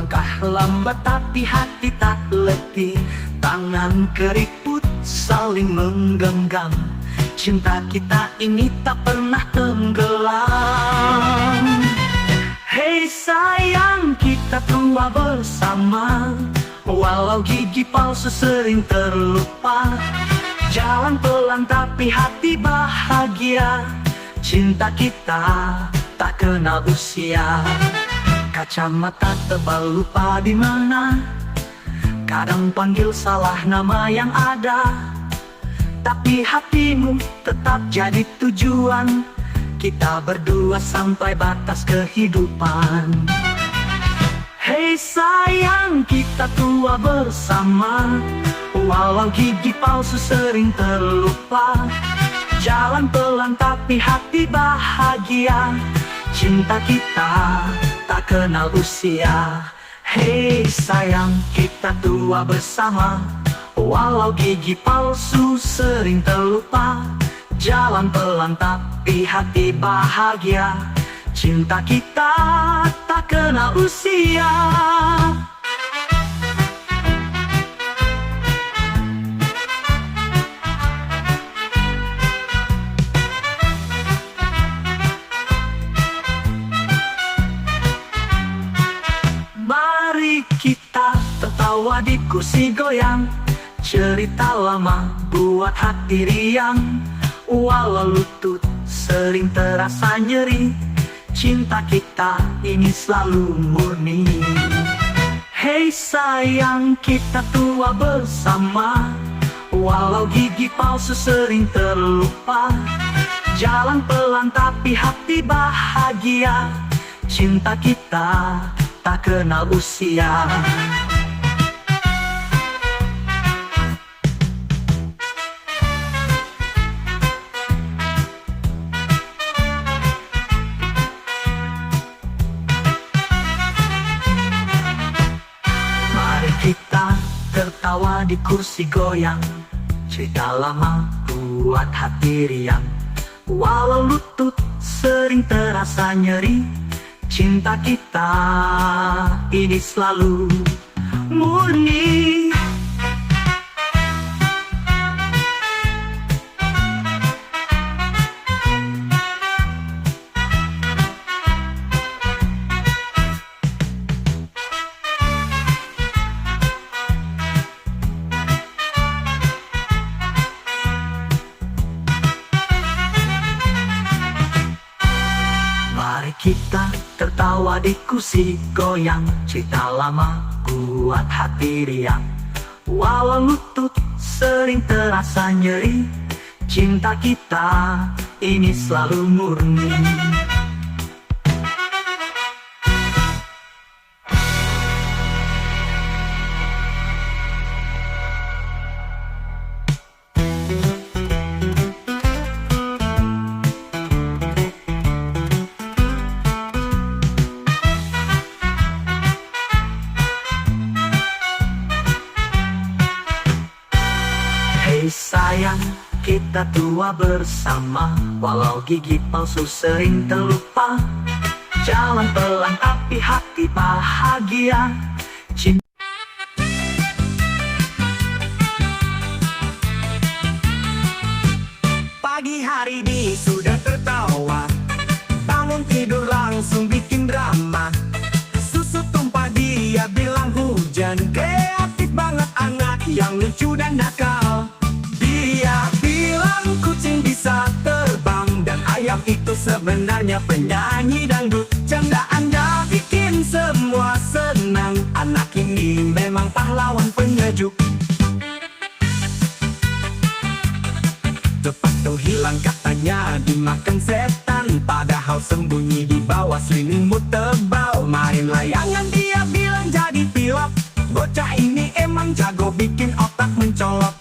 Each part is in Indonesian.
Langkah lambat tapi hati tak letih, tangan keriput saling menggenggam. Cinta kita ini tak pernah tenggelam. Hei sayang, kita tua bersama, walau gigi palsu sering terlupa. Jalan pelan tapi hati bahagia. Cinta kita tak kenal usia. Kacamata tebal lupa di mana, kadang panggil salah nama yang ada. Tapi hatimu tetap jadi tujuan, kita berdua sampai batas kehidupan. Hei sayang, kita tua bersama, walau gigi palsu sering terlupa. Jalan pelan tapi hati bahagia. Cinta kita tak kenal usia. Hei sayang, kita tua bersama, walau gigi palsu sering terlupa. Jalan pelan tapi hati bahagia. Cinta kita tak kenal usia. Mari kita tertawa di kursi goyang, cerita lama buat hati riang. Walau lutut sering terasa nyeri, cinta kita ini selalu murni. Hei sayang, kita tua bersama, walau gigi palsu sering terlupa. Jalan pelan tapi hati bahagia. Cinta kita tak kenal usia. Mari kita tertawa di kursi goyang, cerita lama buat hati riang. Walau lutut sering terasa nyeri, cinta kita ini selalu murni. Mari kita tertawa di kursi goyang, cerita lama buat hati riang. Walau lutut sering terasa nyeri, cinta kita ini selalu murni. Hei sayang, kita tua bersama, walau gigi palsu sering terlupa. Jalan pelan tapi hati bahagia. Cinta pagi hari ini sudah tertawa, bangun tidur langsung bikin drama. Susu tumpah dia bilang hujan, kreatif banget anak yang lucu dan nakal. Dia bilang kucing bisa terbang dan ayam itu sebenarnya penyanyi dangdut. Candaannya bikin semua senang, anak ini memang pahlawan penyejuk. Cepat tuh hilang katanya dimakan setan, padahal sembunyi di bawah selimut tebal. Main layangan dia bilang jadi pilot, bocah ini emang jago bikin otak mencolok.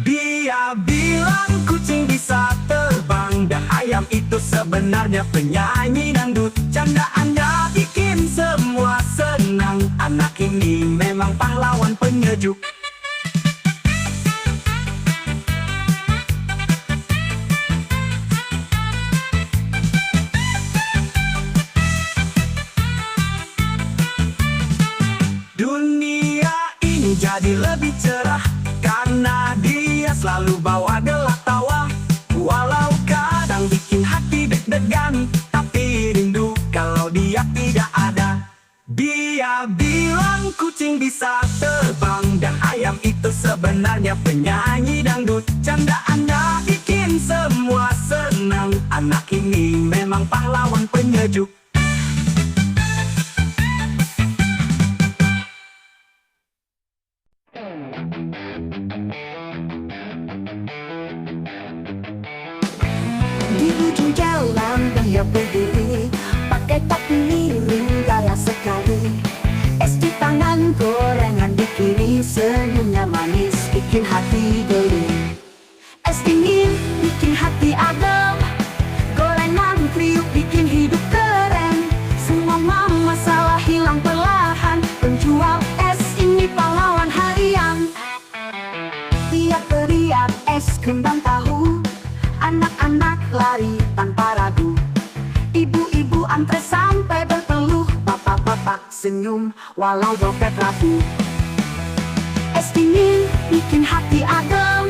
Dia bilang kucing bisa terbang dan ayam itu sebenarnya penyanyi dangdut. Candaannya bikin semua senang, anak ini memang pahlawan penyejuk. Dunia ini jadi lebih cerah karena dia selalu bawa gelak tawa. Walau kadang bikin hati deg-degan, tapi rindu kalau dia tidak ada. Dia bilang kucing bisa terbang dan ayam itu sebenarnya penyanyi dangdut. Candaannya bikin semua senang. Anak ini memang pahlawan penyejuk. Di ujung jalan dia berdiri, pakai topi miring gaya sekali. Es di tangan, gorengan di kiri, senyumnya manis bikin hati geli. Es dingin bikin hati adem, gorengan kriuk bikin hidup keren. Semua masalah hilang perlahan, penjual es ini pahlawan harian. Dia teriak es krim dan tahu, anak-anak lari tanpa ragu. Ibu-ibu antre sampai berpeluh, bapak-bapak senyum walau dompet rapuh. Es dingin bikin hati adem,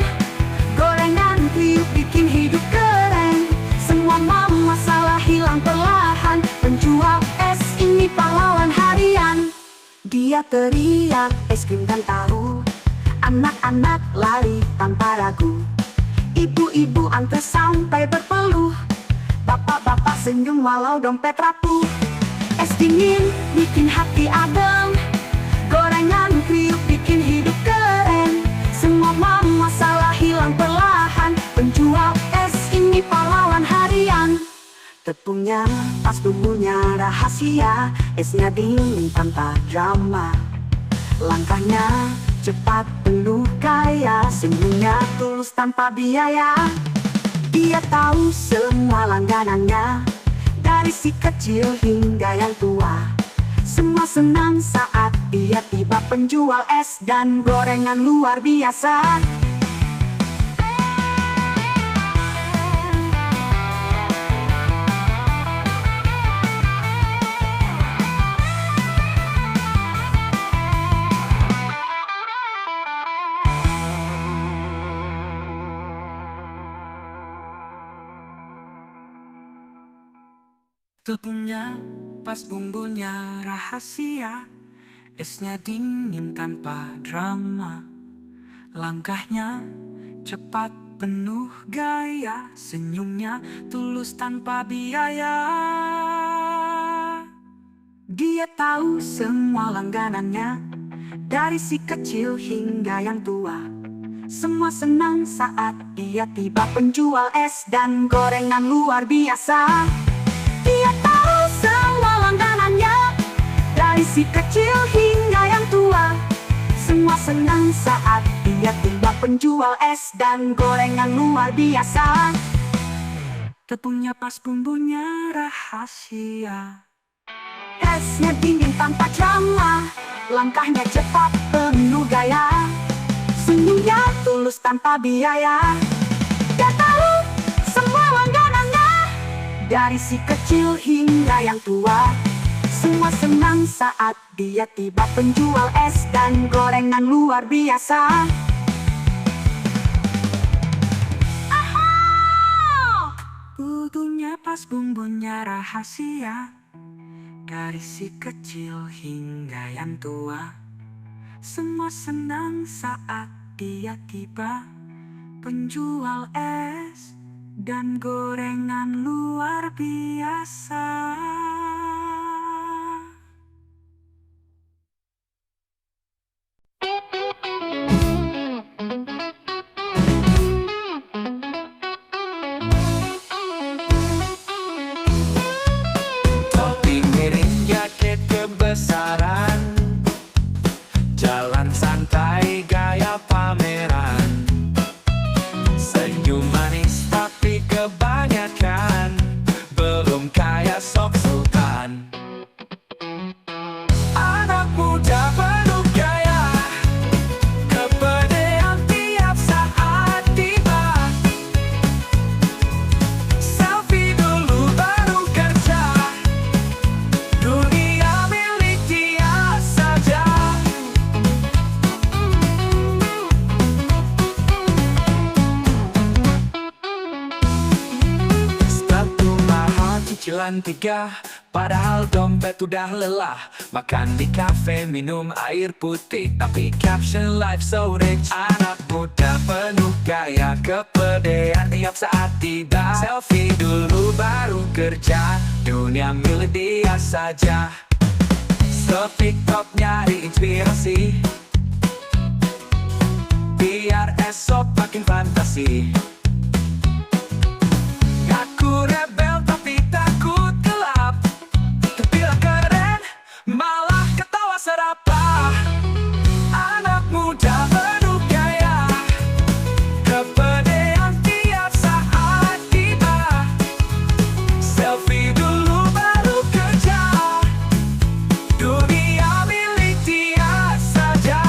gorengan kriuk bikin hidup keren. Semua masalah hilang perlahan, penjual es ini pahlawan harian. Dia teriak es krim dan tahu, anak-anak lari tanpa ragu. Ibu-ibu antre sampai berpeluh, bapak-bapak senyum walau dompet rapuh. Es dingin bikin hati adem, gorengan kriuk bikin hidup keren. Semua masalah hilang perlahan, penjual es ini pahlawan harian. Tepungnya pas, bumbunya rahasia, esnya dingin tanpa drama. Langkahnya cepat penuh gaya, senyumnya tulus tanpa biaya. Dia tahu semua langganannya, dari si kecil hingga yang tua. Semua senang saat dia tiba, penjual es dan gorengan luar biasa. Tepungnya pas, bumbunya rahasia, esnya dingin tanpa drama. Langkahnya cepat penuh gaya, senyumnya tulus tanpa biaya. Dia tahu semua langganannya, dari si kecil hingga yang tua. Semua senang saat dia tiba, penjual es dan gorengan luar biasa. Dia tahu semua langganannya, dari si kecil hingga yang tua. Semua senang saat dia tiba, penjual es dan gorengan luar biasa. Tepungnya pas, bumbunya rahasia, esnya dingin tanpa drama. Langkahnya cepat penuh gaya, senyumnya tulus tanpa biaya. Dia tahu semua langganannya, dari si kecil hingga yang tua. Semua senang saat dia tiba, penjual es dan gorengan luar biasa. Butuhnya pas, bumbunya rahasia, dari si kecil hingga yang tua. Semua senang saat dia tiba, penjual es dan gorengan luar biasa. Topi miring, jaket kebesaran, jalan santai gaya pameran. Senyum manis tapi kebanyakan, belum kaya sok-sok. jam 3, padahal dompet udah lelah. Makan di kafe, minum air putih, tapi caption life so rich. Anak muda penuh gaya, kepedean tiap saat tiba. Selfie dulu baru kerja, dunia milik dia saja. Stop TikTok nyari inspirasi, biar esok makin fantasi. Ngaku rebel tapi takut gelap, terbilang keren, malah ketawa serapah. Anak muda penuh gaya, kepedean tiap saat tiba. Selfie dulu baru kerja, dunia milik dia saja.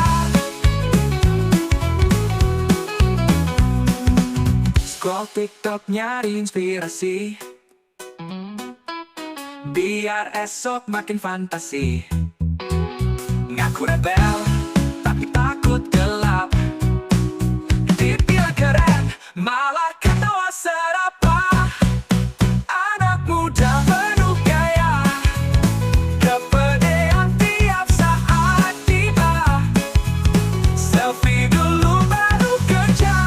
Scroll TikTok nyari inspirasi, biar esok makin fantasi. Ngaku rebel, tapi takut gelap, dibilang keren, malah ketawa serapah. Anak muda penuh gaya, kepedean tiap saat tiba. Selfie dulu baru kerja,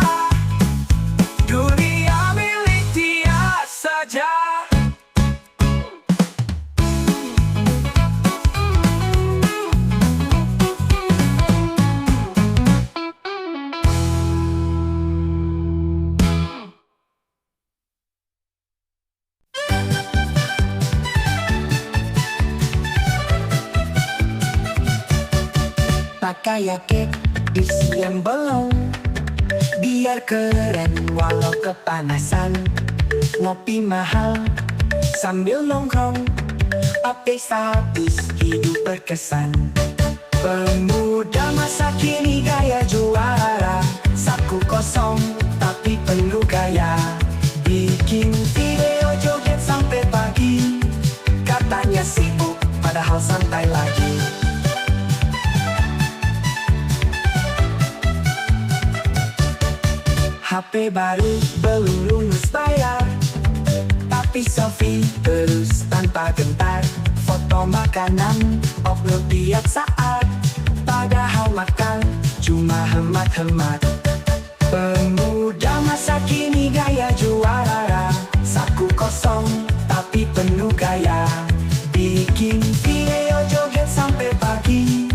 dunia milik dia saja. Pakai jaket isi yang belum, biar keren walau kepanasan. Ngopi mahal sambil nongkrong, update status hidup berkesan. Pemuda masa kini gaya juara, saku kosong tapi penuh gaya. Bikin video joget sampai pagi, katanya sibuk padahal santai lagi. HP baru belum lunas bayar, tapi selfie terus tanpa gentar. Foto makanan upload tiap saat, padahal makan cuma hemat-hemat. Pemuda masa kini gaya juara, saku kosong tapi penuh gaya. Bikin video joget sampai pagi,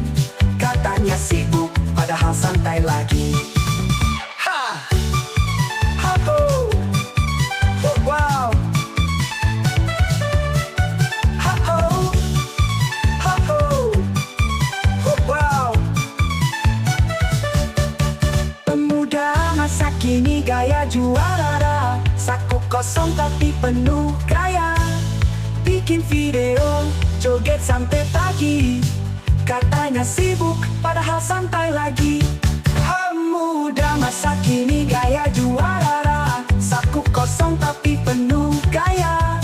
katanya sibuk padahal santai lagi. Wow. Wow. Pemuda masa kini gaya juara, saku kosong tapi penuh gaya. Bikin video joget sampai pagi, katanya sibuk padahal santai lagi. Pemuda masa kini gaya juara, saku kosong tapi penuh gaya.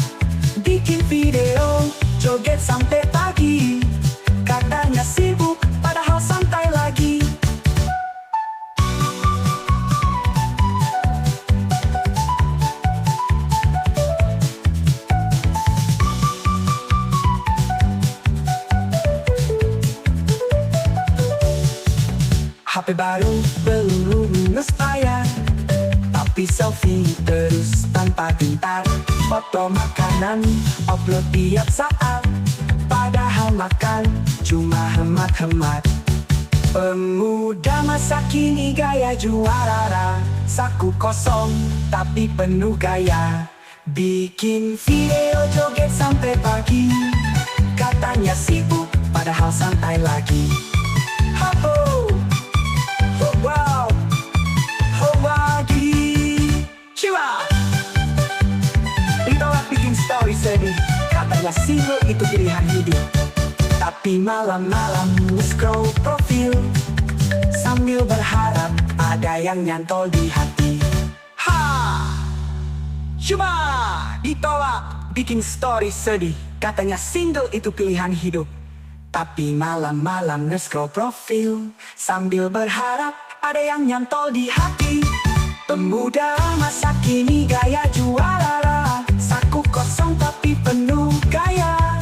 Bikin video joget sampai pagi, katanya sibuk padahal santai lagi. HP baru belum lunas bayar, tapi selfie terus tanpa gentar. Foto makanan upload tiap saat, padahal makan cuma hemat-hemat. Pemuda masa kini gaya juara, saku kosong tapi penuh gaya. Bikin video joget sampai pagi, katanya sibuk padahal santai lagi. Wow, lagi Ciwa ditolak bikin story sedih, katanya single itu pilihan hidup. Tapi malam-malam scroll profil, sambil berharap ada yang nyantol di hati. Cuma ditolak bikin story sedih, katanya single itu pilihan hidup. Tapi malam-malam nge-scroll profil, sambil berharap ada yang nyantol di hati. Pemuda masa kini gaya juara, saku kosong kosong tapi penuh gaya.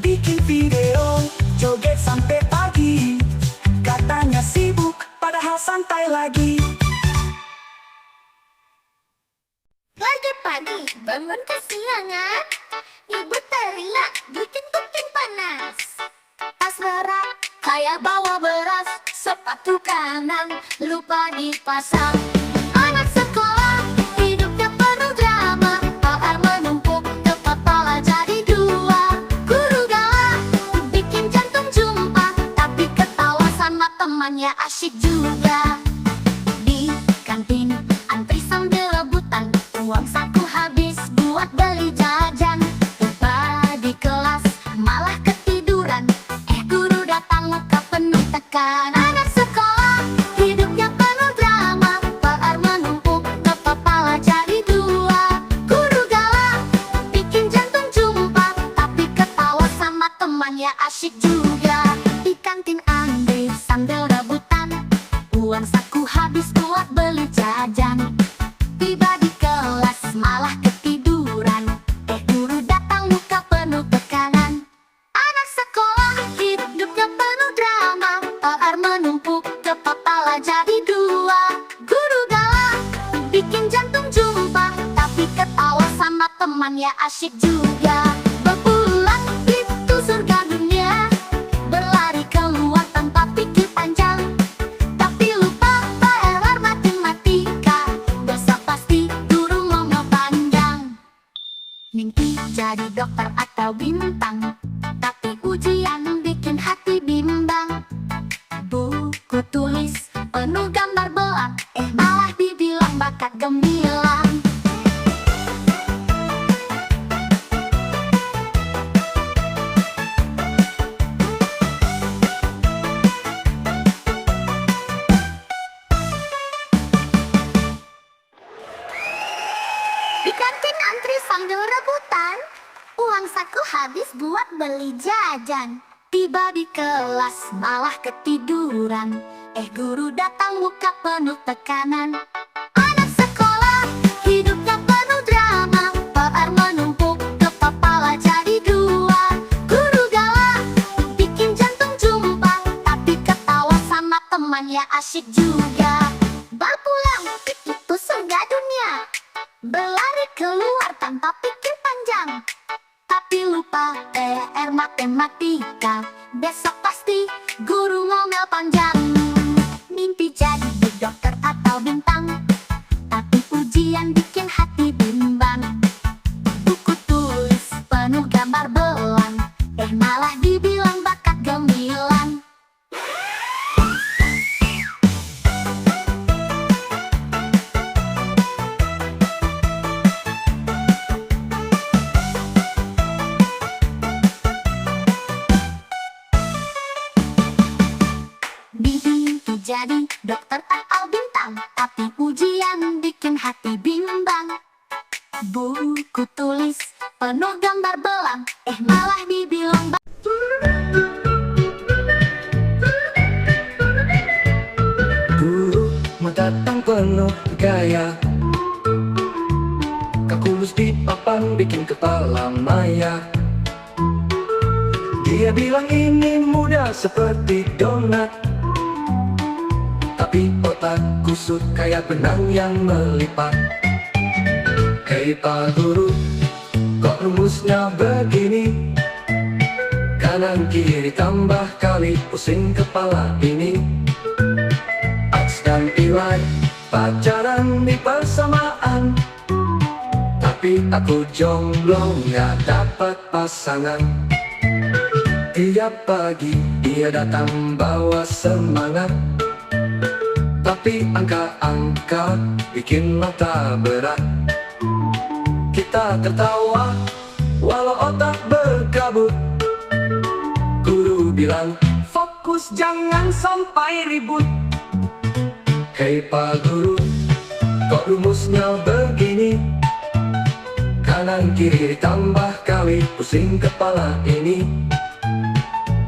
Bikin video, joget sampai pagi. Katanya sibuk, padahal santai lagi. Pagi-pagi bangun kesiangan, ibu teriak bikin kuping panas. Tas berat kayak bawa beras, sepatu kanan lupa dipasang. Anak sekolah hidupnya penuh drama, PR menumpuk kepala jadi dua. Guru galak bikin jantung jumpa, tapi ketawa sama temannya asyik juga. Di kantin antri sambil rebutan, uang saku habis buat beli jajan. Lupa di kelas malah ketiduran, guru datang muka penuh tekanan. Anak sekolah hidupnya penuh drama, PR menumpuk kepala jadi dua. Guru galak bikin jantung jumpa, tapi ketawa sama temannya asyik juga. Di kantin antri sambil rebutan, uang saku habis buat beli jajan. Tiba di kelas malah ketiduran, guru datang muka penuh tekanan. Anak sekolah hidupnya penuh drama, PR menumpuk kepala jadi dua. Guru galak bikin jantung jumpa, tapi ketawa sama temannya asyik juga. Berpulang itu surga dunia, berlari keluar tanpa pikir panjang. Tapi lupa PR matematika, besok pasti guru ngomel panjang. Mimpi jadi dokter atau bintang, tapi ujian bikin hati bimbang. Buku tulis penuh gambar belang, malah dibilang bakat gemilang. Di kantin antri sambil rebutan, uang saku habis buat beli jajan. Tiba di kelas malah ketiduran, guru datang muka penuh tekanan. Anak sekolah hidupnya penuh drama, PR menumpuk kepala jadi dua. Guru galak bikin jantung jumpa, tapi ketawa sama temannya asyik juga. Berpulang itu surga dunia, berlari keluar tanpa pikir panjang. Tapi lupa PR matematika, besok pasti guru ngomel panjang. Mimpi jadi dokter atau bintang, tapi ujian bikin hati bimbang. Buku tulis penuh gambar belang, malah dibilang bakat gemilang. Mimpi jadi dokter atau bintang, tapi ujian bikin hati bimbang. Buku tulis penuh gambar belang, malah dibilang Guru mendatang penuh gaya, kakulus di papan bikin kepala maya. Dia bilang ini mudah seperti donat, tapi otak kusut kayak benang yang melipat. Hei Pak Guru, kok rumusnya begini? Kanan kiri tambah kali, pusing kepala ini. Aks dan Iwai pacaran di persamaan, tapi aku jomblo gak dapat pasangan. Tiap pagi dia datang bawa semangat, tapi angka-angka bikin mata berat. Kita tertawa walau otak berkabut. Guru bilang fokus jangan sampai ribut. Hei Pak Guru, kok rumusnya begini? Kanan kiri tambah kali, pusing kepala ini.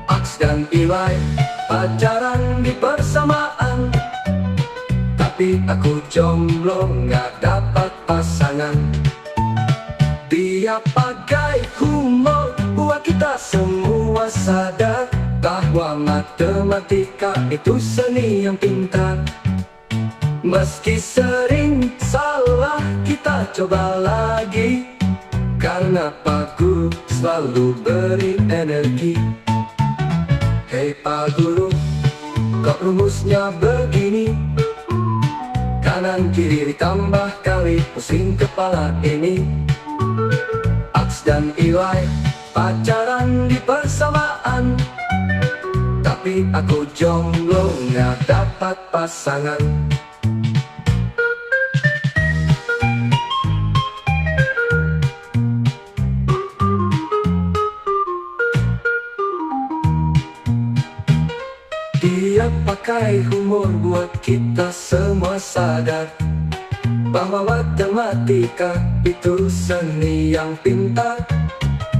Aks dan Iwai pacaran di persamaan, tapi aku jomblo gak dapat pasangan. Di Dia pakai humor buat kita semua sadar bahwa matematika itu seni yang pintar. Meski sering salah, kita coba lagi, karena Pak Guru selalu beri energi. Hei Pak Guru, kok rumusnya begini? Kanan kiri ditambah kali, pusing kepala ini. Aks dan Iwai pacaran di persamaan, tapi aku jomblo nggak dapat pasangan. Dia pakai humor buat kita semua sadar bahwa matematika itu seni yang pintar.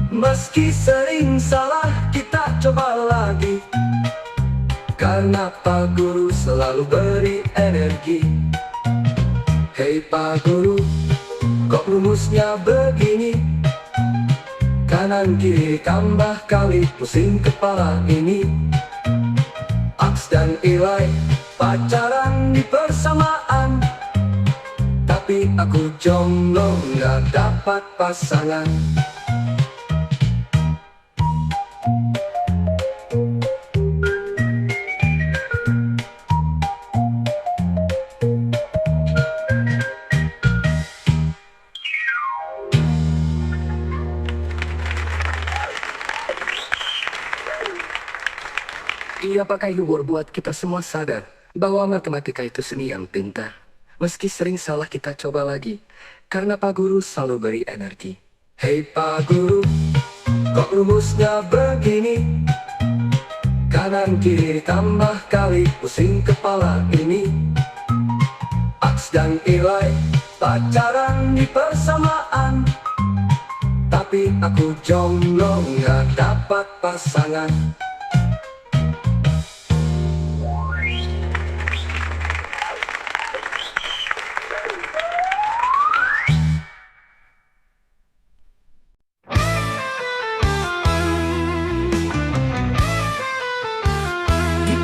Meski sering salah, kita coba lagi, karena Pak Guru selalu beri energi. Hei Pak Guru, kok rumusnya begini? Kanan kiri tambah kali, pusing kepala ini. Aks dan Iwai pacaran di persamaan, tapi aku jomblo nggak dapat pasangan. Dia pakai humor buat kita semua sadar bahwa matematika itu seni yang pintar. Meski sering salah, kita coba lagi, karena Pak Guru selalu beri energi. Hei Pak Guru, kok rumusnya begini? Kanan kiri tambah kali, pusing kepala ini. Aks dan Iwai pacaran di persamaan, tapi aku jomblo nggak dapat pasangan.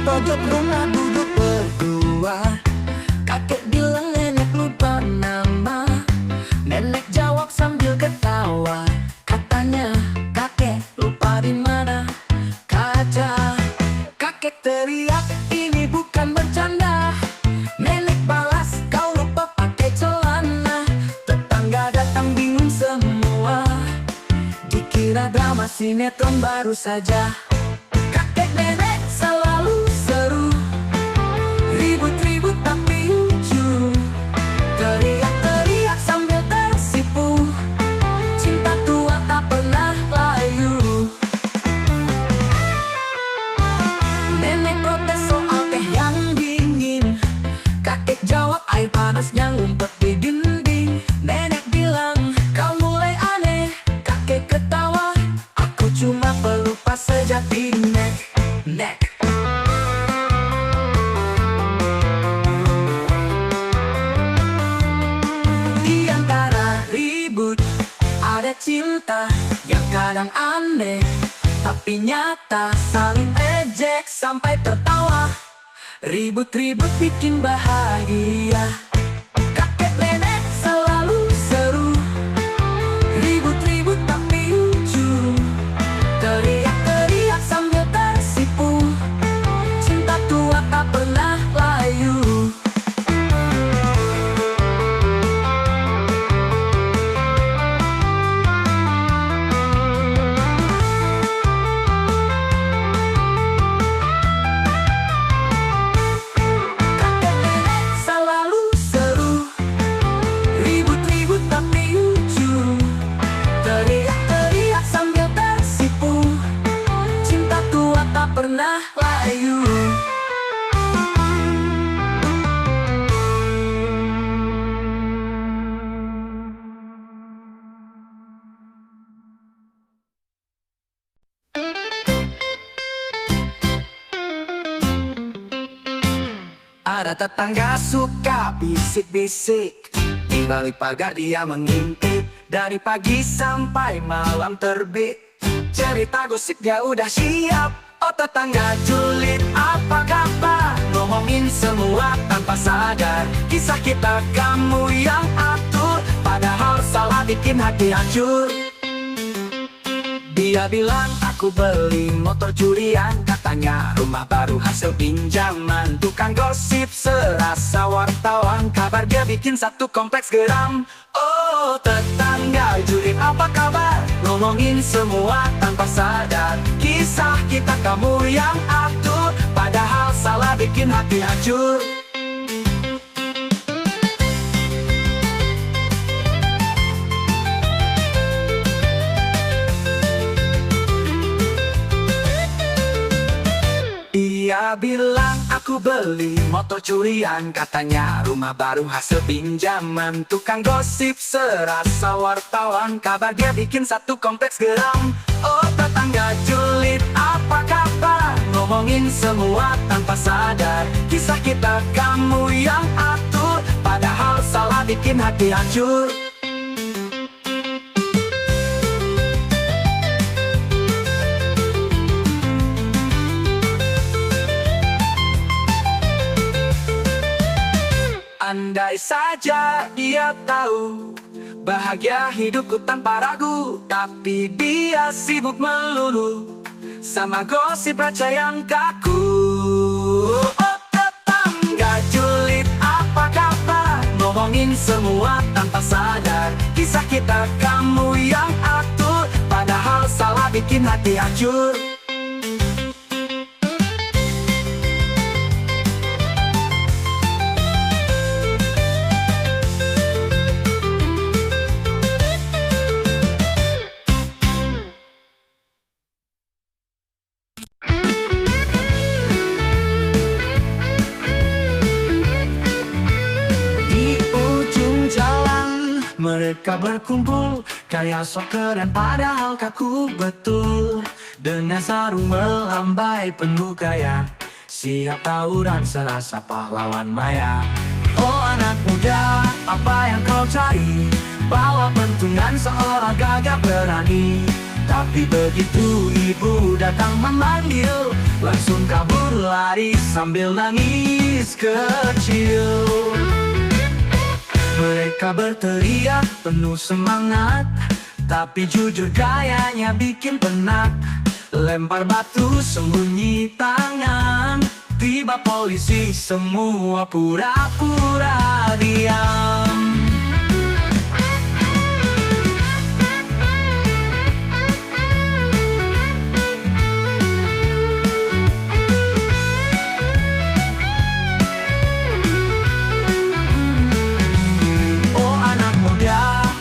Pojok rumah duduk berdua, kakek bilang nenek lupa nama. Nenek jawab sambil ketawa, katanya kakek lupa di mana kaca. Kakek teriak, ini bukan bercanda. Nenek balas, kau lupa pakai celana. Tetangga datang bingung semua, dikira drama sinetron baru saja. Kakek nenek selalu seru, ribut-ribut tapi lucu. Teriak-teriak sambil tersipu, cinta tua tak pernah layu. Nenek protes soal teh yang dingin, kakek jawab air panasnya ngumpet di dinding. Nenek bilang, kau mulai aneh. Kakek ketawa, aku cuma pelupa sejati. Nek. Di antara ribut ada cinta yang kadang aneh tapi nyata, saling ejek sampai tertawa. Ribut-ribut bikin bahagia. Kakek nenek selalu seru, ribut-ribut tapi lucu. Teriak-teriak sambil tersipu, cinta tua tak pernah layu. Kakek nenek selalu seru, ribut-ribut tapi lucu. Teriak-teriak sambil tersipu, cinta tua tak pernah layu. Ada tetangga suka bisik-bisik, di balik pagar dia mengintip. Dari pagi sampai malam terbit, cerita gosipnya udah siap. Oh tetangga julid, apa kabar? Ngomongin semua tanpa sadar, kisah kita kamu yang atur, padahal salah bikin hati hancur. Dia bilang aku beli motor curian, katanya rumah baru hasil pinjaman. Tukang gosip serasa wartawan, kabar dia bikin satu kompleks geram. Oh tetangga julid, apa kabar? Ngomongin semua tanpa sadar, kisah kita kamu yang atur, padahal salah bikin hati hancur. Dia bilang aku beli motor curian, katanya rumah baru hasil pinjaman. Tukang gosip serasa wartawan, kabar dia bikin satu kompleks geram. Oh tetangga julid, apa kabar? Ngomongin semua tanpa sadar, kisah kita kamu yang atur, padahal salah bikin hati hancur. Andai saja dia tahu bahagia hidupku tanpa ragu, tapi dia sibuk melulu sama gosip raca yang kaku. Oh tetangga julid, apa kabar? Ngomongin semua tanpa sadar, kisah kita kamu yang atur, padahal salah bikin hati hancur. Mereka berkumpul kayak sok keren, padahal kaku betul. Dengan sarung melambai penuh gaya, siap tawuran serasa pahlawan maya. Oh anak muda, apa yang kau cari? Bawa pentungan seorang gagah berani. Tapi begitu ibu datang memanggil, langsung kabur lari sambil nangis kecil. Mereka berteriak penuh semangat, tapi jujur gayanya bikin penat. Lempar batu sembunyi tangan, tiba polisi semua pura-pura diam.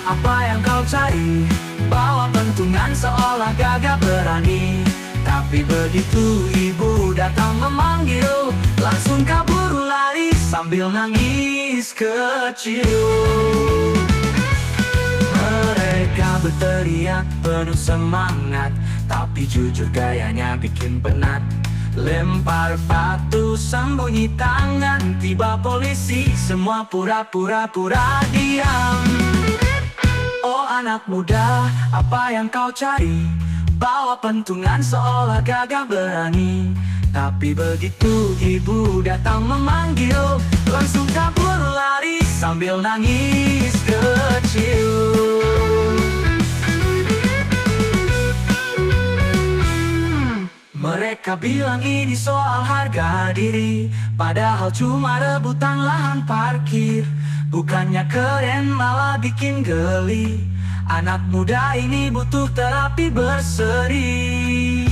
Apa yang kau cari? Bawa pentungan seolah gagah berani. Tapi begitu ibu datang memanggil, langsung kabur lari sambil nangis kecil. Mereka berteriak penuh semangat, tapi jujur gayanya bikin penat. Lempar batu sembunyi tangan, tiba polisi semua pura-pura diam. Oh anak muda, apa yang kau cari? Bawa pentungan seolah gagah berani. Tapi begitu ibu datang memanggil, langsung kabur lari sambil nangis kecil. Mereka bilang ini soal harga diri, padahal cuma rebutan lahan parkir. Bukannya keren malah bikin geli. Anak muda ini butuh terapi berseri.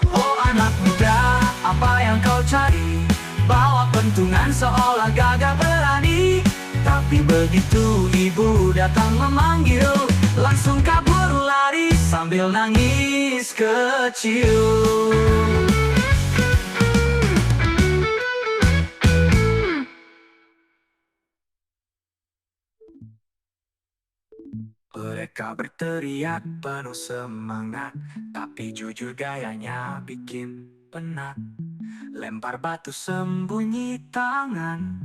Oh anak muda, apa yang kau cari? Bawa pentungan seolah gagah berani. Tapi begitu ibu datang memanggil, langsung kabur lari sambil nangis kecil. Mereka berteriak penuh semangat, tapi jujur gayanya bikin penat. Lempar batu sembunyi tangan,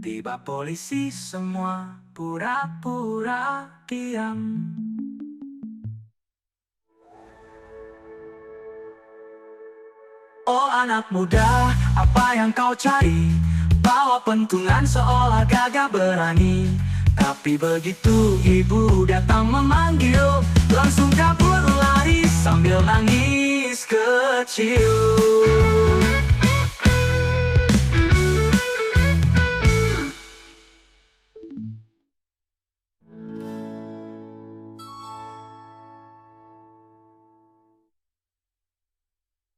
tiba polisi semua pura-pura diam. Oh anak muda, apa yang kau cari? Bawa pentungan seolah gagah berani. Tapi begitu ibu datang memanggil, langsung kabur lari sambil nangis kecil.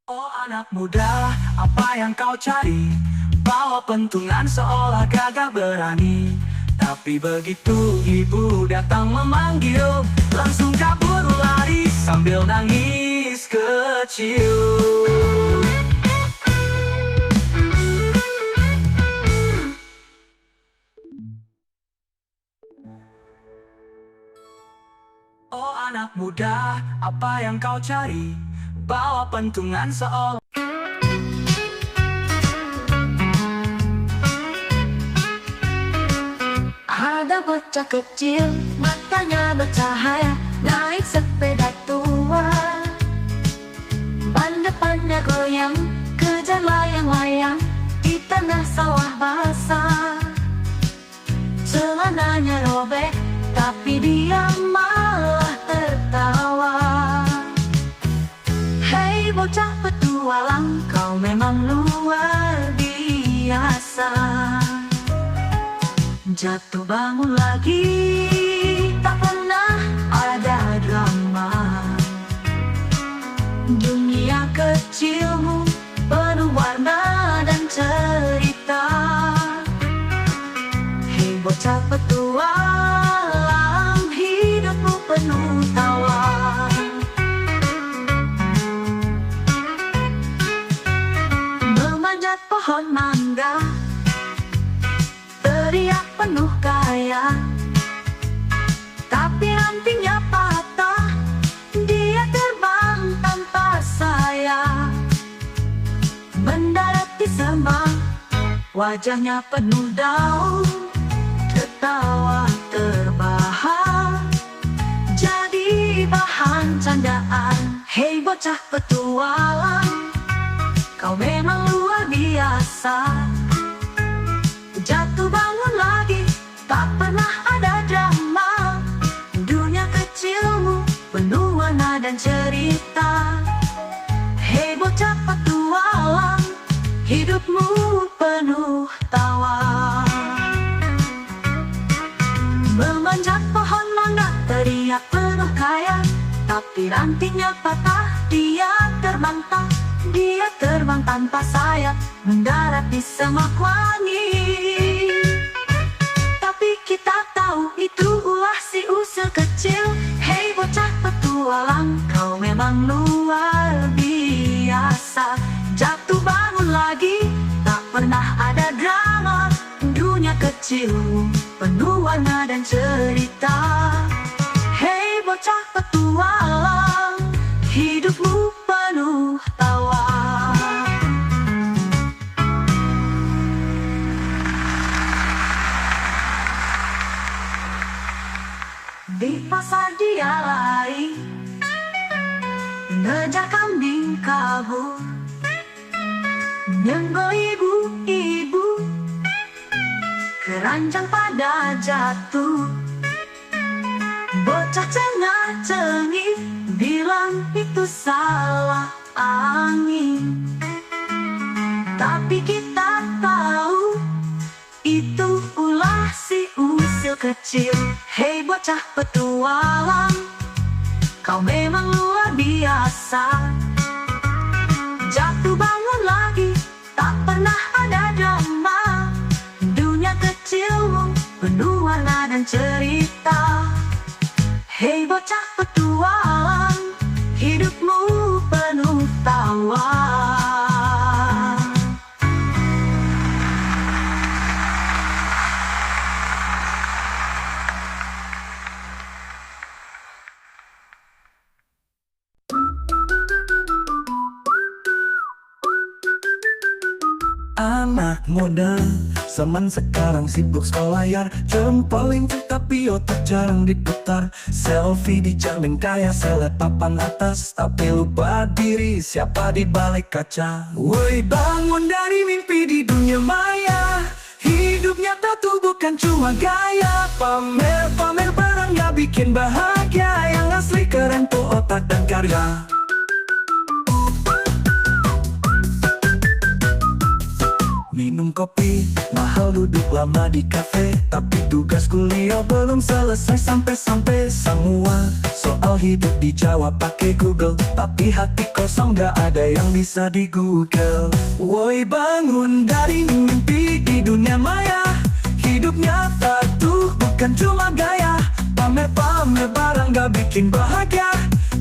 Oh anak muda, apa yang kau cari? Bawa pentungan seolah gagah berani. Tapi begitu ibu datang memanggil, langsung kabur lari sambil nangis kecil. Oh anak muda, apa yang kau cari? Bawa pentungan seolah. Ada bocah kecil, matanya bercahaya, naik sepeda tua. Ban depannya goyang, kejar layang-layang di tengah sawah basah. Celananya robek, tapi dia malah tertawa. Hei bocah petualang, kau memang luar biasa. Jatuh bangun lagi, tak pernah ada drama. Dunia kecilmu penuh warna dan cerita. Hei bocah petualang, hidupmu penuh tawa. Memanjat pohon mangga, teriak penuh gaya, tapi rantingnya patah, dia terbang tanpa sayap. Mendarat di semak, wajahnya penuh daun, tertawa terbahak, jadi bahan candaan. Hei bocah petualang, kau memang luar biasa. Jatuh bangun lagi, tak pernah ada drama. Dunia kecilmu penuh warna dan cerita. Hei bocah petualang, hidupmu penuh tawa. Memanjat pohon mangga, teriak penuh kaya, tapi rantingnya patah, dia terbang tanpa sayap, mendarat di semak wangi. Tapi kita tahu itu ulah si usil kecil. Hei bocah petualang, kau memang luar biasa. Jatuh bangun lagi, tak pernah ada drama. Dunia kecilmu penuh warna dan cerita. Hei bocah petualang, hidupmu penuh tawa. Di pasar dia lari, ngejar kambing kabur, nyenggol ibu-ibu, keranjang pada jatuh. Bocah cengah-cengih bilang itu salah angin, tapi kita tahu itu ulah si usil kecil. Hei bocah petualang, kau memang luar biasa. Jatuh bangun lagi, tak pernah ada drama. Dunia kecilmu penuh warna dan cerita. Hei bocah petualang, hidupmu penuh tawa. Anak muda zaman sekarang sibuk scroll layar, jempolin tapi otak jarang diputar. Selfie dijamin kaya seleb papan atas, tapi lupa diri siapa di balik kaca. Woi, bangun dari mimpi di dunia maya. Hidup nyata tuh bukan cuma gaya. Pamer barang gak bikin bahagia. Yang asli keren tuh otak dan karya. Minum kopi, mahal duduk lama di kafe, tapi tugas kuliah belum selesai sampai-sampai. Semua soal hidup dijawab pakai Google, tapi hati kosong gak ada yang bisa di Google. Woi, bangun dari mimpi di dunia maya. Hidup nyata tuh bukan cuma gaya. Pamer barang gak bikin bahagia.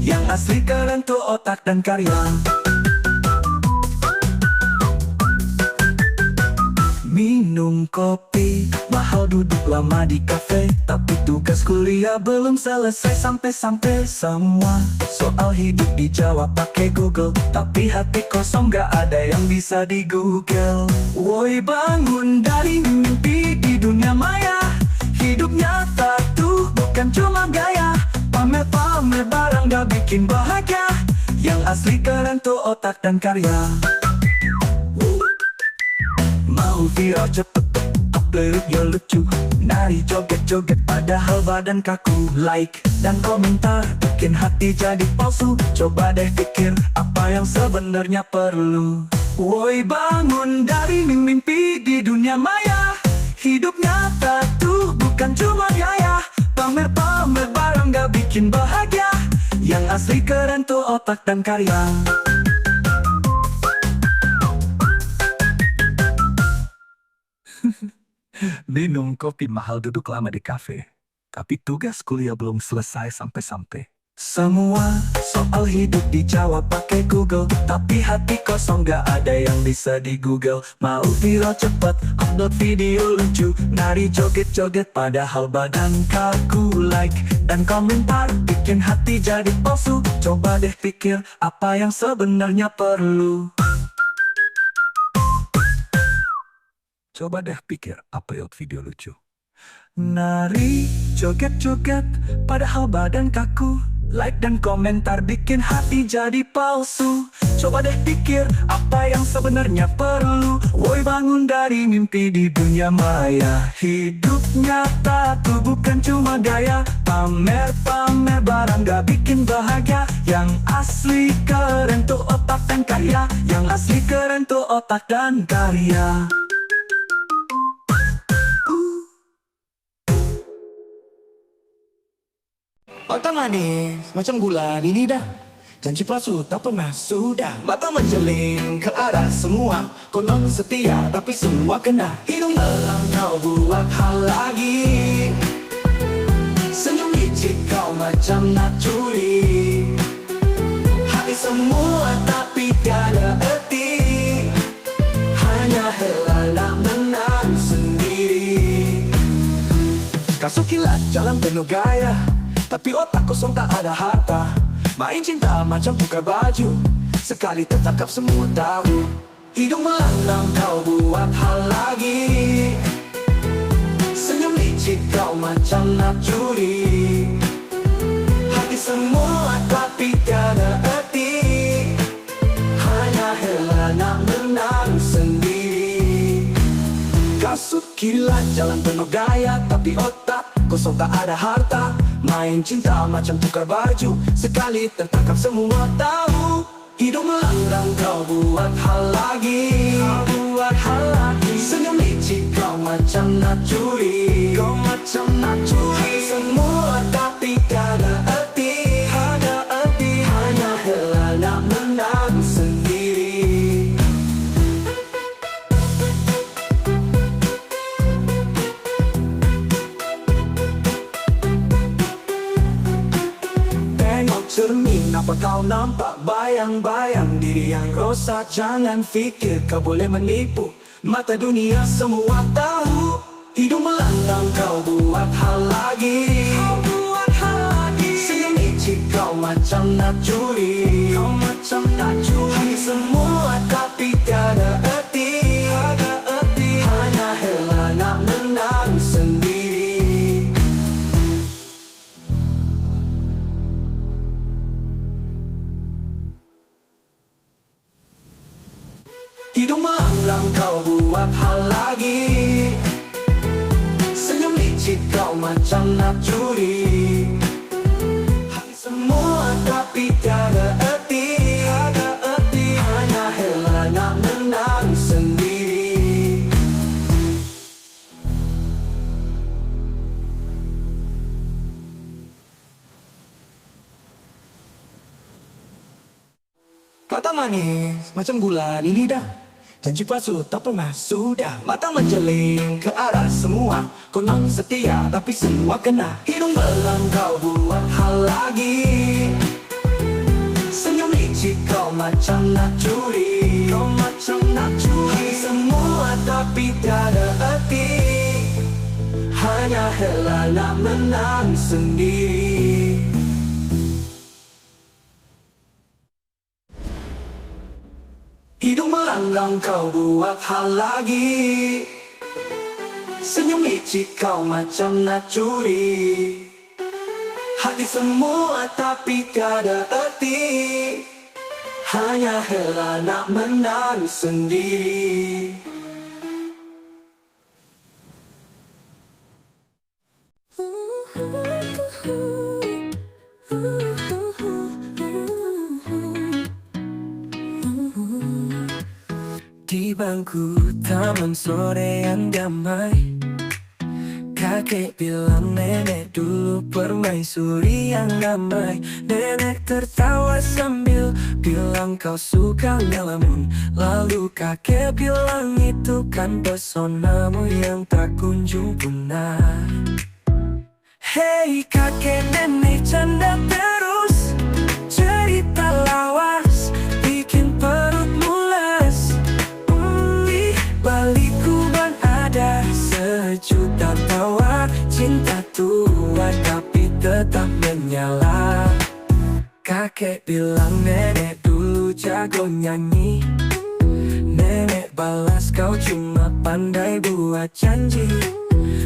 Yang asli keren tuh otak dan karya. Minum kopi, mahal duduk lama di kafe, tapi tugas kuliah belum selesai sampai-sampai. Semua soal hidup dijawab pakai Google, tapi hati kosong gak ada yang bisa di Google. Woi, bangun dari mimpi di dunia maya. Hidup nyata tuh bukan cuma gaya. Pamer barang gak bikin bahagia. Yang asli keren tuh otak dan karya. Mau viral cepet, upload video lucu, nari joget-joget padahal badan kaku. Like dan komentar bikin hati jadi palsu. Coba deh pikir apa yang sebenarnya perlu. Woi, bangun dari mimpi di dunia maya. Hidup nyata tuh bukan cuma gaya. Pamer barang gak bikin bahagia. Yang asli keren tuh otak dan karya. Minum kopi, mahal duduk lama di kafe, tapi tugas kuliah belum selesai sampai-sampai. Semua soal hidup dijawab pakai Google, tapi hati kosong gak ada yang bisa di Google. Mau viral cepat, upload video lucu, nari joget-joget padahal badan kaku. Like dan komentar bikin hati jadi palsu. Coba deh pikir apa yang sebenarnya perlu. Coba deh pikir upload video lucu, nari joget-joget padahal badan kaku. Like dan komentar bikin hati jadi palsu. Coba deh pikir apa yang sebenarnya perlu. Woi, bangun dari mimpi di dunia maya. Hidup nyata tuh bukan cuma gaya. Pamer barang gak bikin bahagia. Yang asli keren tuh otak dan karya. Yang asli keren tuh otak dan karya. Otak manis, macam gula di lidah. Janji palsu tak pernah sudah. Mata menjeling ke arah semua. Konon setia tapi semua kena. Hidung elang kau buat hal lagi. Senyum licik kau macam nak curi. Hati semua tapi tiada erti. Hanya helala menang sendiri. Kasut kilat jalan penuh gaya, tapi otak kosong tak ada harta. Main cinta macam tukar baju, sekali tertangkap semua tahu. Hidung melanglang kau buat hal lagi. Senyum licik kau macam nak curi. Hati semua tapi tiada erti. Hanya helah nak menang sendiri. Kasut kilat jalan penuh gaya, tapi otak kosong tak ada harta. Main cinta macam tukar baju, sekali tertangkap semua tahu. Hidung melanglang kau buat hal lagi. Senyum licik kau macam nak curi. Hati semua tapi tiada erti. Hanya helah nak menang sendiri. Cermin, apa kau nampak bayang-bayang diri yang rosak? Jangan fikir kau boleh menipu. Mata dunia semua tahu. Hidung melanglang kau buat hal lagi. Senyum licik kau macam nak curi. Hati semua tapi tiada erti. Hidung melanglang kau buat hal lagi. Senyum licik kau macam nak curi. Hati semua tapi tiada erti. Hanya hela nak menang sendiri. Kata manis macam gula di lidah, janji palsu tak pernah sudah. Mata menjeling ke arah semua, konon setia tapi semua kena. Hidung belang kau buat hal lagi. Senyum licik kau macam nak curi. Hati semua tapi tiada erti. Hanya hela nak menang sendiri. Hidung melanglang kau buat hal lagi. Senyum licik kau macam nak curi. Hati semua tapi tiada erti. Hanya hela nak menang sendiri. Di bangku taman sore yang damai, kakek bilang nenek dulu permaisuri yang damai. Nenek tertawa sambil bilang kau suka ngelamun. Lalu kakek bilang itu kan pesonamu yang tak kunjung punah. Hei kakek nenek canda terus, cerita lawas bikin perut mules. Balik kuban ada sejuta tawa. Cinta tua tapi tetap menyala. Kakek bilang nenek dulu jago nyanyi. Nenek balas kau cuma pandai buat janji.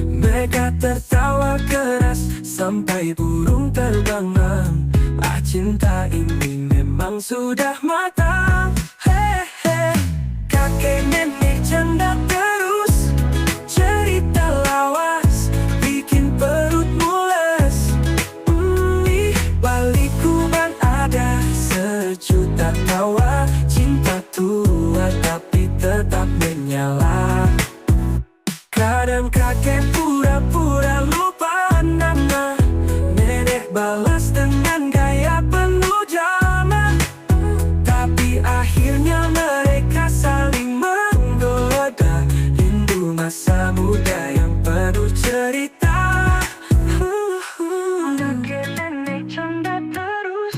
Mereka tertawa keras sampai burung terbang. Cinta ini memang sudah matang. Hehe, kakek nenek canda terus, cerita lawas bikin perut mules. Balik kuban ada sejuta tawa. Cinta tua tapi tetap menyala. Kadang kakek pura-pura lupa nama. Nenek balas dengan gaya penuh drama. Tapi akhirnya mereka saling menggoda. Rindu masa muda yang penuh cerita. Kakek nenek canda terus,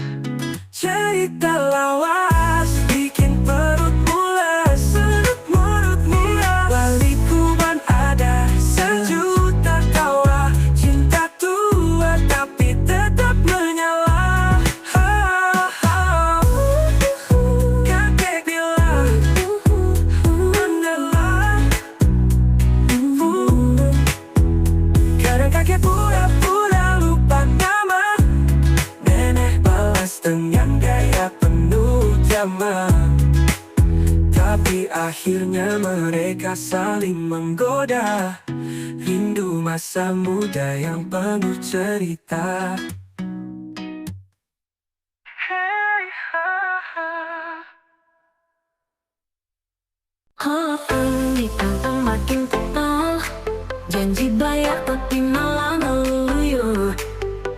cerita lawas bikin perut mules. Menurut murah, balik kuban ada sejuta tawa. Cinta tua tapi tetap menyala. Kakek bilang mendalam. Kadang kakek pura-pura lupa nama. Nenek balas dengan gaya penuh drama. Tapi akhirnya mereka saling menggoda. Rindu masa muda yang penuh cerita. Hey, ha, ha. Ditantang makin kental, janji bayar tapi malah ngeluyur.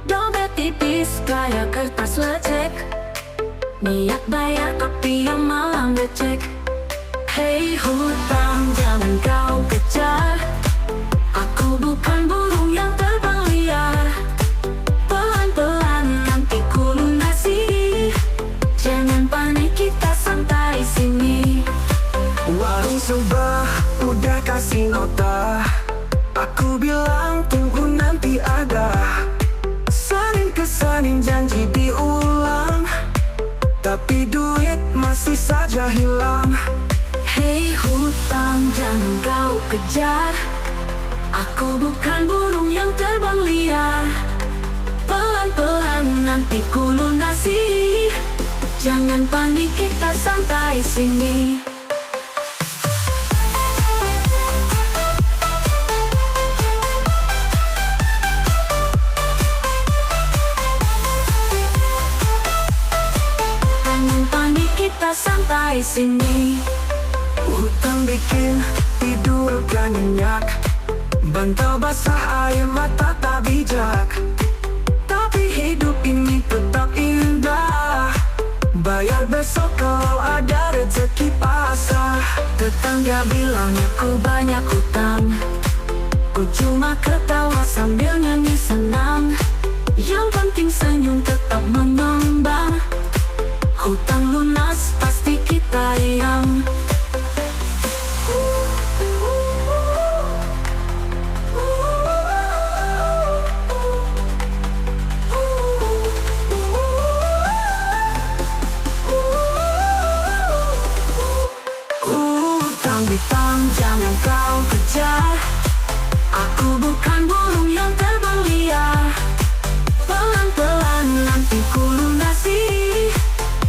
Dompet tipis kayak kertas lecek, niat bayar tapi yang malah ngecek. Hei hutang jangan kau kejar, aku bukan burung yang terbang liar. Pelan-pelan nanti ku lunasi, jangan panik kita santai sini. Warung sebelah udah kasih nota. Aku bilang tunggu nanti ada. Saling kesaling janji diulang, tapi duit masih saja hilang. Hei hutang jangan kau kejar, aku bukan burung yang terbang liar. Pelan-pelan nanti ku lunasi, jangan panik kita santai sini. gak nyenyak. Bantal basah air mata tak bijak, tapi hidup ini tetap indah. Bayar besok kalau ada rezeki pasrah. Tetangga bilangnya ku banyak hutang, ku cuma ketawa sambil nyanyi senang. Yang penting senyum tetap mengembang. Hutang lunas pasti kita yang Hutang jangan kau kejar. Aku bukan burung yang terbang liar. Pelan-pelan nanti ku lunasi.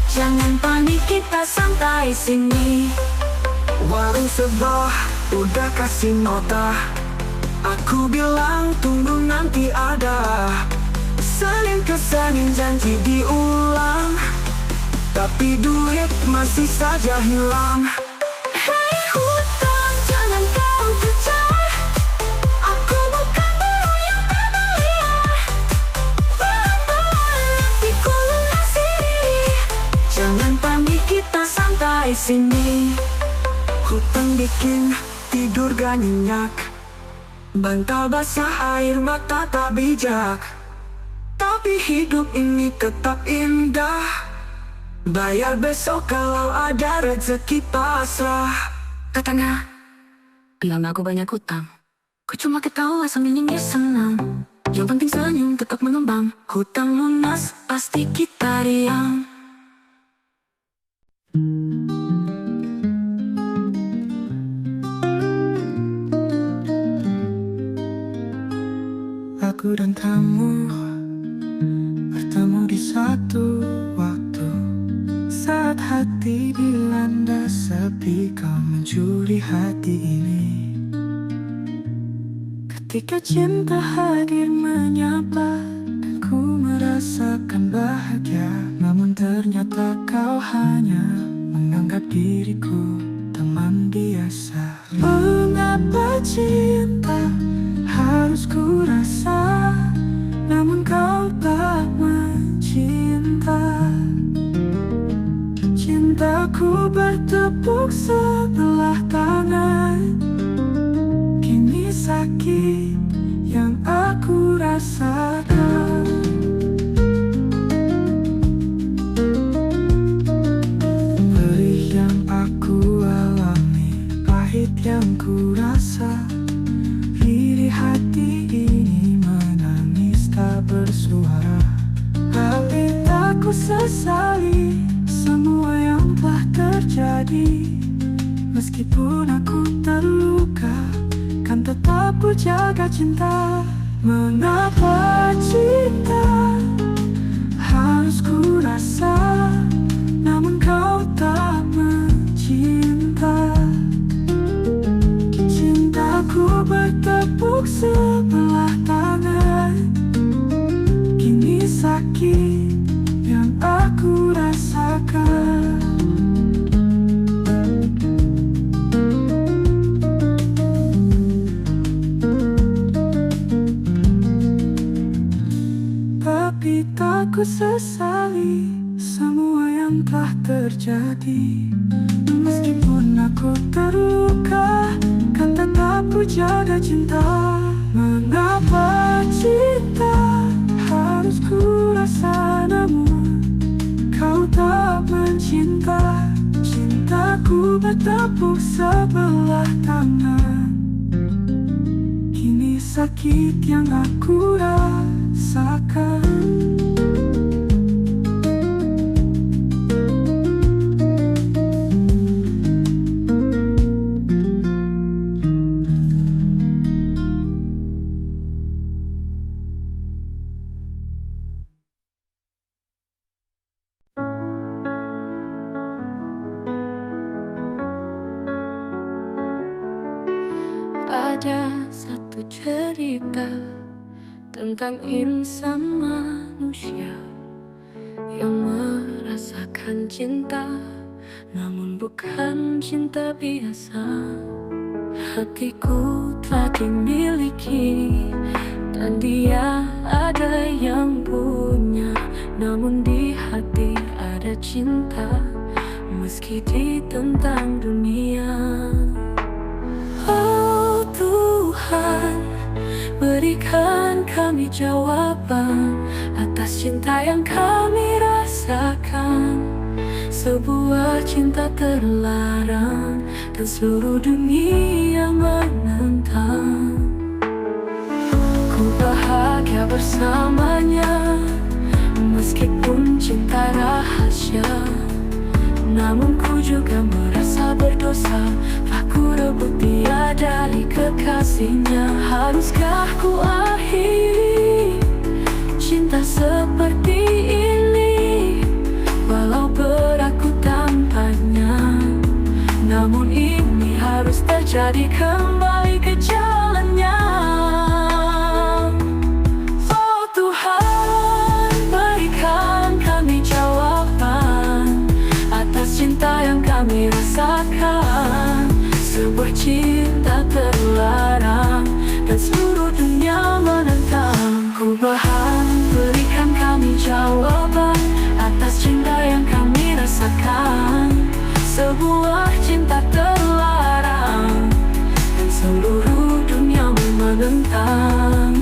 Jangan panik, kita santai sini. Warung sebelah udah kasih nota, aku bilang tunggu nanti ada. Senin ke Senin janji diulang, tapi duit masih saja hilang. Hei hutang jangan kau kejar. Aku bukan burung yang terbang liar. Pelan-pelan nanti ku lunasi. Jangan panik, kita santai sini. Hutang bikin tidur gak nyenyak. Bantal basah air mata tak bijak, tapi hidup ini tetap indah. Bayar besok kalau ada rezeki pasrah. Tetangga bilang aku banyak hutang, ku cuma ketawa sambil nyanyi senang. Yang penting senyum tetap mengembang. Hutang lunas pasti kita riang. Aku dan kamu bertemu di satu waktu, saat hati dilanda sepi, kau mencuri hati ini. Ketika cinta hadir menyapa, dan ku merasakan bahagia. Namun ternyata kau hanya menganggap diriku teman biasa. Mengapa cinta harus ku rasa, namun kau tak mencinta. Cintaku bertepuk sebelah tangan, kini sakit yang aku rasakan. Perih yang aku alami, pahit yang ku rasa. Lirih hati ini menangis tak bersuara. Tapi tak ku sesali semua yang telah terjadi. Meskipun aku terluka, kan tetap ku jaga cinta. Mengapa cinta harus ku rasa, namun kau tak mencinta. Cintaku bertepuk sebelah tangan, kini sakit yang aku rasakan. Tapi tak ku sesali semua yang telah terjadi. Meskipun aku terluka, kan tetap ku jaga cinta. Mengapa cinta harus ku rasa, namun kau tak mencinta. Cintaku bertepuk sebelah tangan, kini sakit yang aku rasakan. Ada satu cerita tentang insan manusia yang merasakan cinta, namun bukan cinta biasa. hatiku telah dimiliki, dan dia ada yang punya. Namun di hati ada cinta, meski ditentang dunia. Oh Tuhan, berikan kami jawaban atas cinta yang kami rasakan. Sebuah cinta terlarang dan seluruh dunia menentang. Ku bahagia bersamanya, meskipun cinta rahasia. Namun ku juga merasa berdosa, aku rebut dia dari kekasihnya. Haruskah ku akhiri cinta seperti ini, walau berat ku tampaknya. Namun ini harus terjadi, kembali ke jalannya. Oh Tuhan, berikan kami jawaban atas cinta yang kami rasakan. Sebuah cinta terlarang dan seluruh dunia menentang. Ku mohon berikan kami jawaban atas cinta yang kami rasakan. Sebuah cinta terlarang dan seluruh dunia menentang.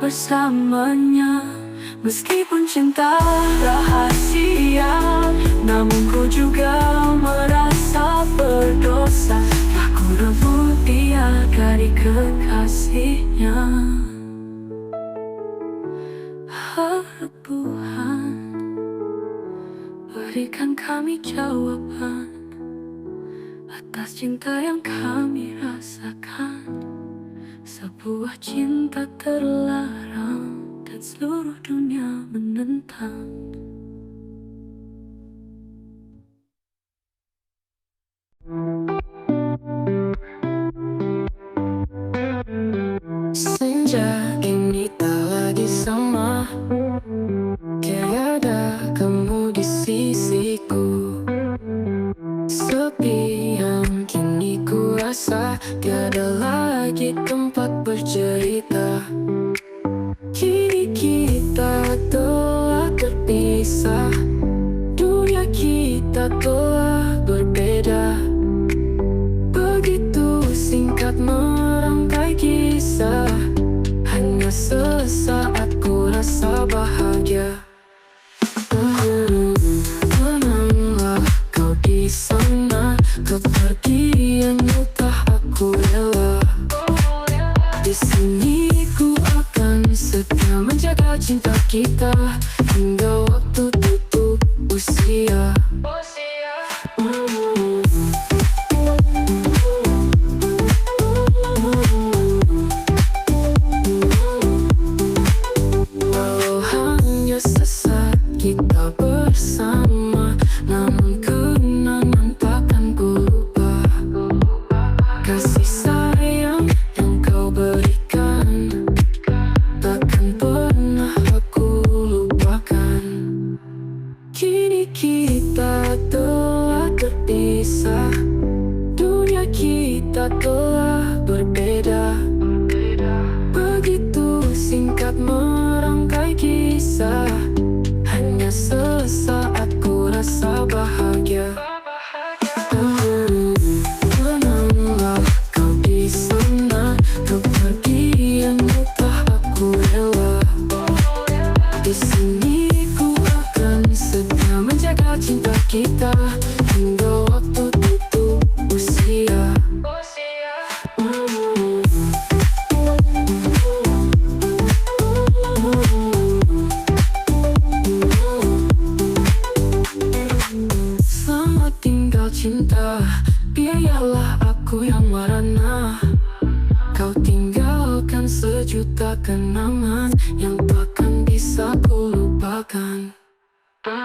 Bersamanya, meskipun cinta rahasia. Namun ku juga merasa berdosa, aku rebut dia dari kekasihnya. Tuhan, berikan kami jawaban atas cinta yang kami rasakan. Sebuah cinta terlarang dan seluruh dunia menentang. Senja kini tak lagi sama, tiada kamu di sisiku. Sepi yang kini ku rasa, tiada lagi tempat bercerita. Kini kita telah terpisah, dunia kita telah berbeda. Begitu singkat merangkai kisah, hanya sesaat ku rasa bahagia. Tenanglah kau di sana, kepergian tak aku rela. Di sini ku akan setia menjaga cinta kita hingga waktu tutup usia. Walau hanya sesaat kita bersama, namun kenangan takkan ku lupa. Kasih sayang yang kau berikan takkan pernah aku lupakan. Kini kita telah terpisah, dunia kita telah berbeda. Begitu singkat merangkai kisah, hanya sesaat ku rasa bahagia. Tenanglah kau di sana, kepergianmu tak aku rela. Di sini ku akan setia menjaga cinta kita hingga waktu tutup usia. Selamat tinggal cinta, biarlah aku yang merana. Kau tinggalkan sejuta kenangan yang takkan bisa ku lupakan. Senja,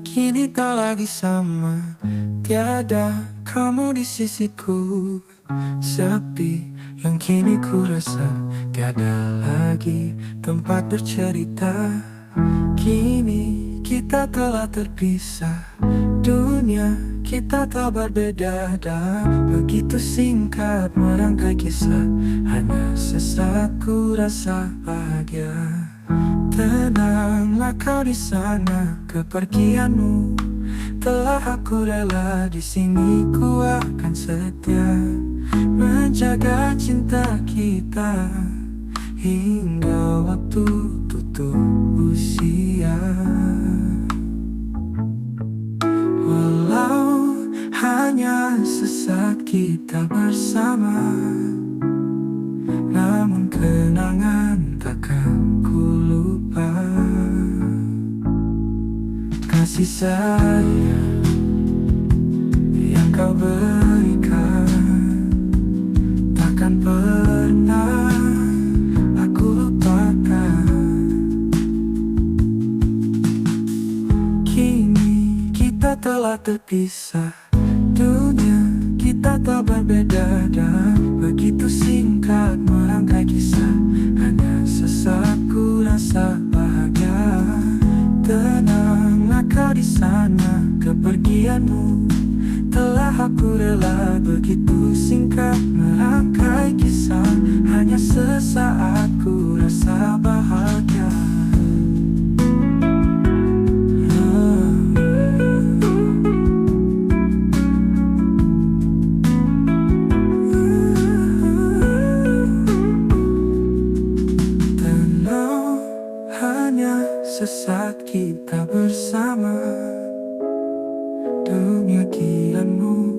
kini kau lagi sama. Tiada kamu di sisiku. Sepi yang kini ku rasa. Tiada lagi tempat bercerita. Kini kita telah terpisah. Dunia kita tak berbeda dan begitu singkat merangkai kisah. Hanya sesaat ku rasa bahagia. Tenanglah kau di sana, kepergianmu telah aku rela. Di sini ku akan setia menjaga cinta kita hingga waktu tutup usia. Walau hanya sesaat kita bersama, namun kenangan takkan ku lupa. Kasih sayang yang kau berikan takkan pernah aku lupakan. Kini kita telah terpisah. Dunia kita tak berbeda dan begitu singkat merangkai kisah. Hanya sesaat ku rasa bahagia. Tenanglah kau di sana, kepergianmu telah aku rela. Begitu singkat merangkai kisah. Hanya sesaat ku rasa bahagia. Sesaat kita bersama, dunia kianmu